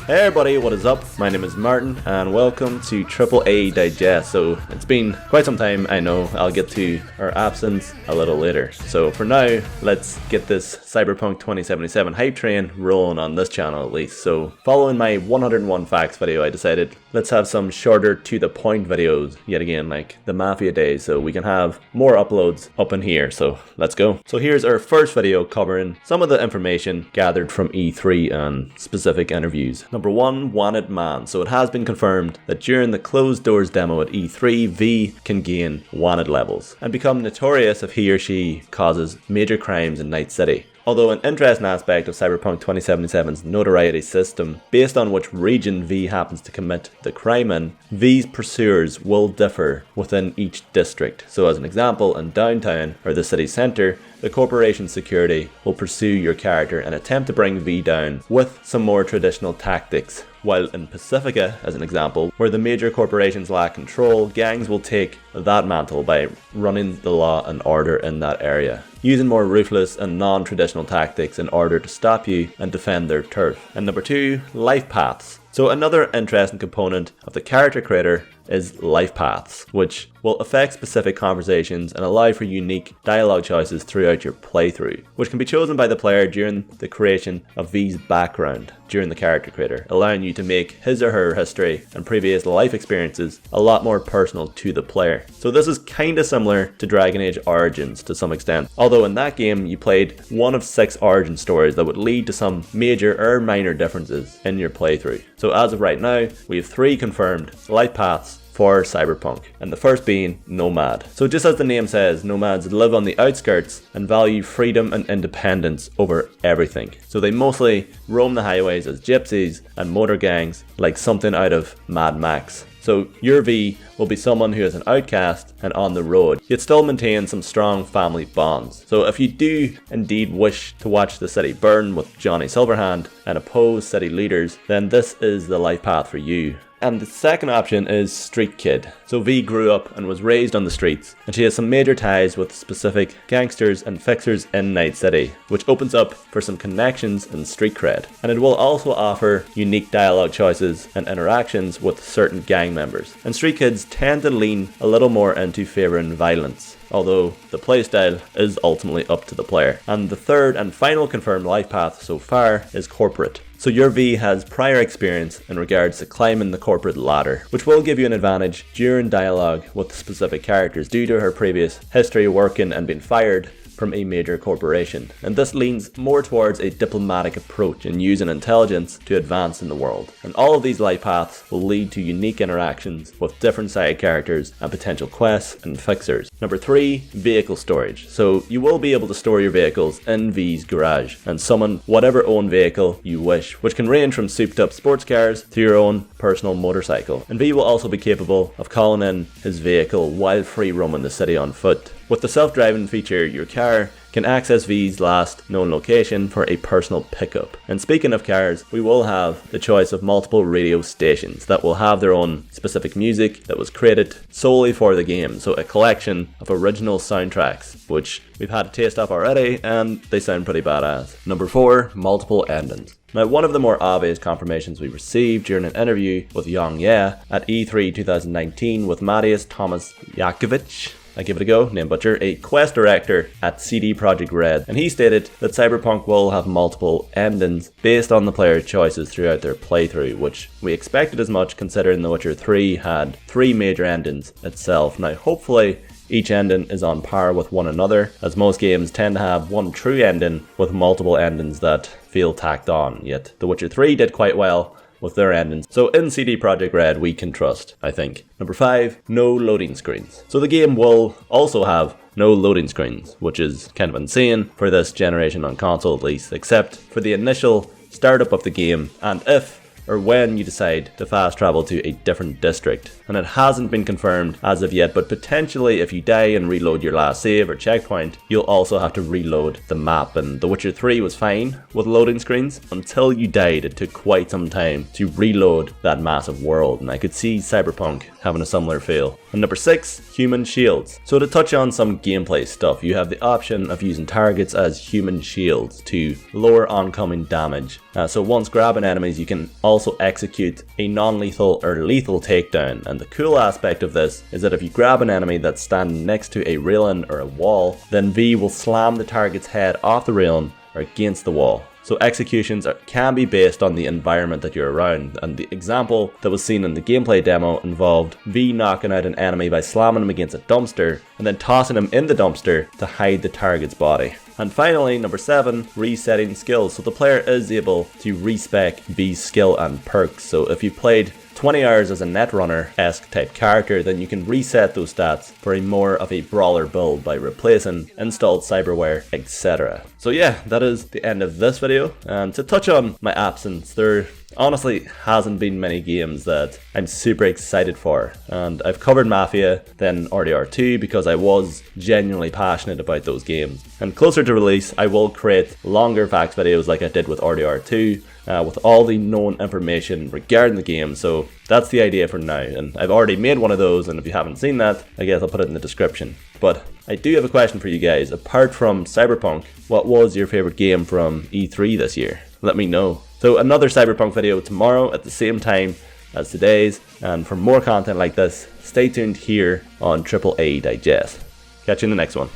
Hey everybody, what is up? My name is Martin and welcome to AAA Digest. So it's been quite some time, I know. I'll get to our absence a little later. So for now, let's get this Cyberpunk 2077 hype train rolling on this channel at least. So following my 101 facts video, I decided let's have some shorter to the point videos yet again, like the Mafia days, so we can have more uploads up in here. So let's go. So here's our first video covering some of the information gathered from E3 and specific interviews. Number 1, Wanted Man. So it has been confirmed that during the closed doors demo at E3, V can gain wanted levels and become notorious if he or she causes major crimes in Night City. Although an interesting aspect of Cyberpunk 2077's notoriety system, based on which region V happens to commit the crime in, V's pursuers will differ within each district. So as an example, in downtown, or the city centre, the corporation's security will pursue your character and attempt to bring V down with some more traditional tactics. While in Pacifica, as an example, where the major corporations lack control, gangs will take that mantle by running the law and order in that area, using more ruthless and non-traditional tactics in order to stop you and defend their turf. And number 2, life paths. So another interesting component of the character creator is life paths, which will affect specific conversations and allow for unique dialogue choices throughout your playthrough, which can be chosen by the player during the creation of V's background during the character creator, allowing you to make his or her history and previous life experiences a lot more personal to the player. So this is kinda similar to Dragon Age Origins to some extent, although in that game you played one of 6 origin stories that would lead to some major or minor differences in your playthrough. So as of right now, we have 3 confirmed life paths for Cyberpunk, and the first being Nomad. So just as the name says, nomads live on the outskirts and value freedom and independence over everything. So they mostly roam the highways as gypsies and motor gangs, like something out of Mad Max. So your V will be someone who is an outcast and on the road, yet still maintain some strong family bonds. So if you do indeed wish to watch the city burn with Johnny Silverhand and oppose city leaders, then this is the life path for you. And the second option is Street Kid. So V grew up and was raised on the streets, and she has some major ties with specific gangsters and fixers in Night City, which opens up for some connections and street cred. And it will also offer unique dialogue choices and interactions with certain gang members. And Street Kids tend to lean a little more into favouring violence, although the playstyle is ultimately up to the player. And the third and final confirmed life path so far is Corporate. So your V has prior experience in regards to climbing the corporate ladder, which will give you an advantage during dialogue with specific characters due to her previous history working and being fired from a major corporation. And this leans more towards a diplomatic approach and using intelligence to advance in the world. And all of these life paths will lead to unique interactions with different side characters and potential quests and fixers. Number 3, vehicle storage. So you will be able to store your vehicles in V's garage and summon whatever own vehicle you wish, which can range from souped up sports cars to your own personal motorcycle. And V will also be capable of calling in his vehicle while free roaming the city on foot. With the self-driving feature, your car can access V's last known location for a personal pickup. And speaking of cars, we will have the choice of multiple radio stations that will have their own specific music that was created solely for the game. So a collection of original soundtracks, which we've had a taste of already, and they sound pretty badass. Number 4, multiple endings. Now, one of the more obvious confirmations we received during an interview with Young Ye at E3 2019 with Matthias Thomas Yakovich, I give it a go, name butcher, a quest director at CD Projekt Red, and he stated that Cyberpunk will have multiple endings based on the player's choices throughout their playthrough, which we expected as much considering The Witcher 3 had 3 major endings itself. Now hopefully each ending is on par with one another, as most games tend to have one true ending with multiple endings that feel tacked on, yet The Witcher 3 did quite well with their endings. So in CD Projekt Red we can trust, I think. Number 5, no loading screens. So the game will also have no loading screens, which is kind of insane for this generation on console at least, except for the initial startup of the game and if or when you decide to fast travel to a different district. And it hasn't been confirmed as of yet, but potentially if you die and reload your last save or checkpoint, you'll also have to reload the map. And The Witcher 3 was fine with loading screens until you died. It took quite some time to reload that massive world, and I could see Cyberpunk having a similar feel. And number 6, human shields. So to touch on some gameplay stuff, you have the option of using targets as human shields to lower oncoming damage So once grabbing enemies, you can also execute a non-lethal or lethal takedown. And the cool aspect of this is that if you grab an enemy that's standing next to a railing or a wall, then V will slam the target's head off the railing or against the wall. So executions can be based on the environment that you're around, and the example that was seen in the gameplay demo involved V knocking out an enemy by slamming him against a dumpster and then tossing him in the dumpster to hide the target's body. And finally, number 7, resetting skills. So the player is able to respec V's skill and perks. So if you played 20 hours as a Netrunner-esque type character, then you can reset those stats for a more of a brawler build by replacing installed cyberware, etc. So yeah, that is the end of this video. And to touch on my absence, there honestly hasn't been many games that I'm super excited for. And I've covered Mafia, then RDR2 because I was genuinely passionate about those games. And closer to release, I will create longer facts videos like I did with RDR2, with all the known information regarding the game. So that's the idea for now, and I've already made one of those, and if you haven't seen that, I guess I'll put it in the description. But I do have a question for you guys. Apart from Cyberpunk, what was your favorite game from E3 this year? Let me know. So another Cyberpunk video tomorrow at the same time as today's, and for more content like this, stay tuned here on AAA Digest. Catch you in the next one.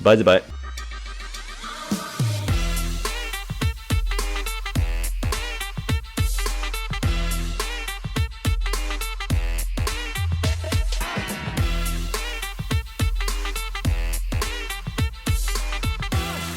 Bye bye.